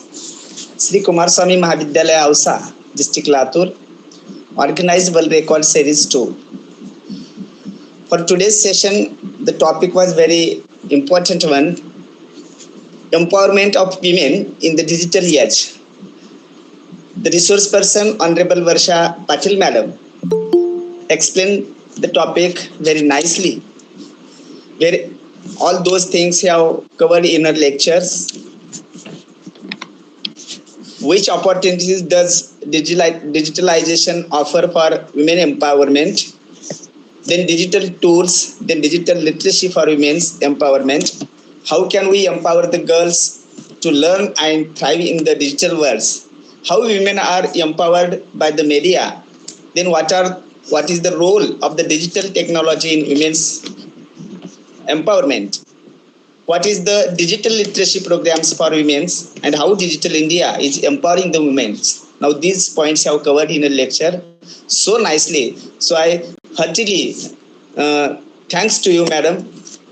Shri Kumarswami Mahavidyalaya Ausa, District Latur, organized World Record Series 2. For today's session, the topic was very important one, empowerment of women in the digital age. The resource person, Honorable Varsha Patil Madam, explained the topic very nicely, where all those things have covered in her lectures. Which opportunities does digitalization offer for women empowerment? Then digital tools, then digital literacy for women's empowerment. How can we empower the girls to learn and thrive in the digital world? How women are empowered by the media? Then what is the role of the digital technology in women's empowerment? What is the digital literacy programs for women and how Digital India is empowering the women? Now these points have covered in a lecture so nicely. So I heartily thanks to you, madam,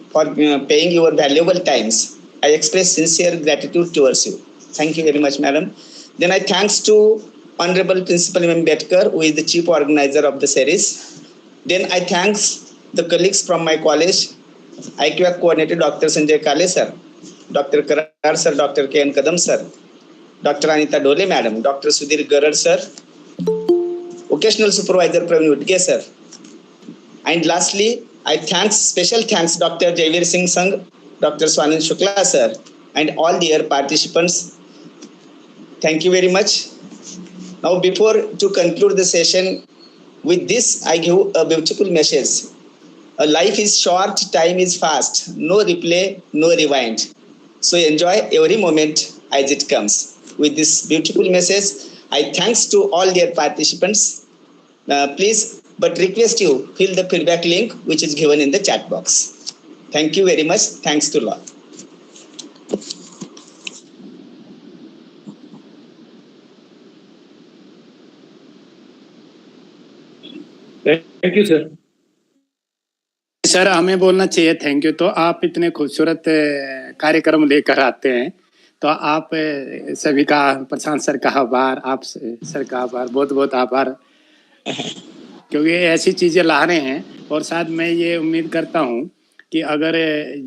for paying your valuable times. I express sincere gratitude towards you. Thank you very much, madam. Then I thanks to Honorable Principal Ambedkar, who is the chief organizer of the series. Then I thanks the colleagues from my college, IQAC coordinator Dr. Sanjay Kale sir, Dr. Karar sir, Dr. K.N. Kadam sir, Dr. Anita Dole madam, Dr. Sudhir Garad sir, Occasional Supervisor Praveen Utge sir. And lastly, I thanks, special thanks Dr. Jaivir Singh Sangh, Dr. Swanand Shukla sir, and all dear participants. Thank you very much. Now before to conclude the session, with this I give a beautiful message. A life is short, time is fast. No replay, no rewind. So enjoy every moment as it comes. With this beautiful message, I thanks to all dear participants. Please, but request you fill the feedback link which is given in the chat box. Thank you very much. Thanks to all. Thank you, sir. Sir हमें बोलना चाहिए thank you. तो आप इतने खूबसूरत कार्यक्रम लेकर आते हैं, तो आप सभी का, प्रशांत सर का आभार, आप सर का आभार, बहुत बहुत आभार, क्योंकि ऐसी चीजें ला रहे हैं। और साथ मैं ये उम्मीद करता हूँ कि अगर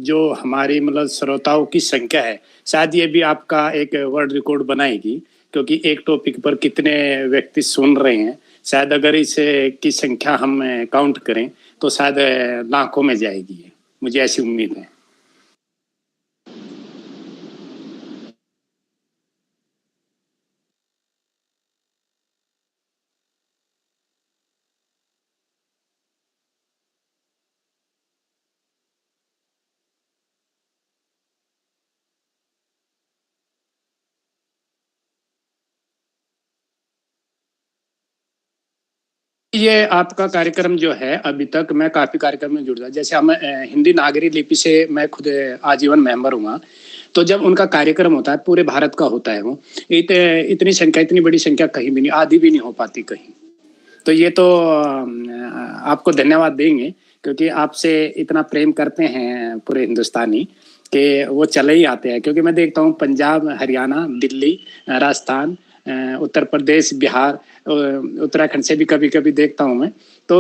जो हमारी मतलब श्रोताओं की संख्या है, शायद ये भी आपका एक वर्ल्ड रिकॉर्ड बनाएगी, क्योंकि एक टॉपिक पर कितने व्यक्ति सुन रहे हैं। शायद अगर इस की संख्या हम काउंट करें तो शायद लाखों में जाएगी, मुझे ऐसी उम्मीद है। ये आपका कार्यक्रम जो है, अभी तक मैं काफी कार्यक्रम में जुड़ा, जैसे हम हिंदी नागरी लिपि से मैं खुद आजीवन मेंबर हुआ, तो जब उनका कार्यक्रम होता है पूरे भारत का होता है, वो इतनी संख्या, इतनी बड़ी संख्या कहीं भी नहीं, आधी भी नहीं हो पाती कहीं। तो ये तो आपको धन्यवाद देंगे, क्योंकि आपसे इतना प्रेम करते हैं पूरे हिंदुस्तानी कि वो चले ही आते हैं। क्योंकि मैं देखता हूँ पंजाब, हरियाणा, दिल्ली, राजस्थान, उत्तर प्रदेश, बिहार, उत्तराखंड से भी कभी कभी देखता हूँ मैं। तो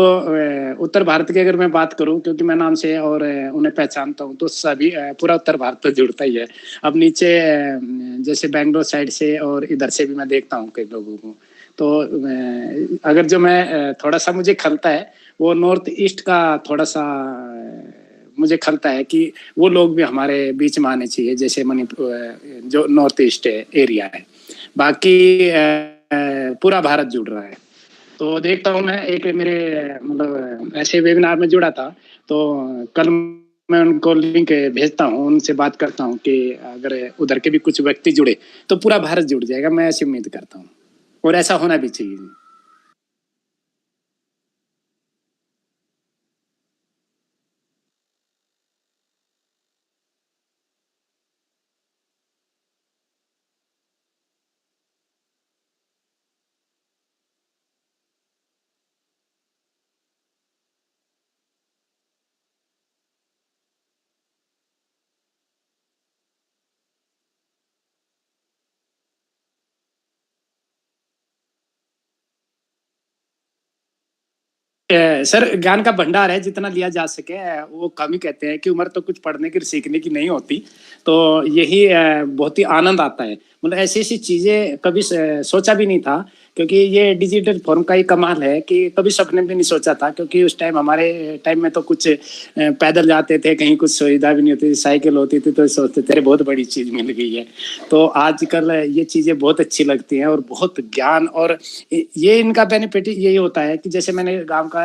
उत्तर भारत की अगर मैं बात करूं, क्योंकि मैं नाम से और उन्हें पहचानता हूं, तो सभी पूरा उत्तर भारत तो जुड़ता ही है। अब नीचे जैसे बेंगलोर साइड से और इधर से भी मैं देखता हूं कई लोगों को। तो अगर जो मैं थोड़ा सा मुझे खलता है, वो नॉर्थ ईस्ट का थोड़ा सा मुझे खलता है कि वो लोग भी हमारे बीच में आने चाहिए, जैसे मणिपुर जो नॉर्थ ईस्ट एरिया है। बाकी पूरा भारत जुड़ रहा है। तो देखता हूँ मैं, एक मेरे मतलब ऐसे वेबिनार में जुड़ा था, तो कल मैं उनको लिंक भेजता हूँ, उनसे बात करता हूँ कि अगर उधर के भी कुछ व्यक्ति जुड़े तो पूरा भारत जुड़ जाएगा। मैं ऐसी उम्मीद करता हूँ, और ऐसा होना भी चाहिए। सर ज्ञान का भंडार है, जितना लिया जा सके। वो कम ही कहते हैं कि उम्र तो कुछ पढ़ने की सीखने की नहीं होती, तो यही बहुत ही आनंद आता है। मतलब ऐसी ऐसी चीजें कभी सोचा भी नहीं था, क्योंकि ये डिजिटल फॉर्म का ही कमाल है कि कभी सपने में नहीं सोचा था। क्योंकि उस टाइम, हमारे टाइम में तो कुछ पैदल जाते थे, कहीं कुछ सुविधा भी नहीं होती थी, साइकिल होती थी, तो सोचते थे बहुत बड़ी चीज मिल गई है। तो आजकल ये चीजें बहुत अच्छी लगती हैं और बहुत ज्ञान, और ये इनका बेनिफिट यही होता है कि जैसे मैंने गांव का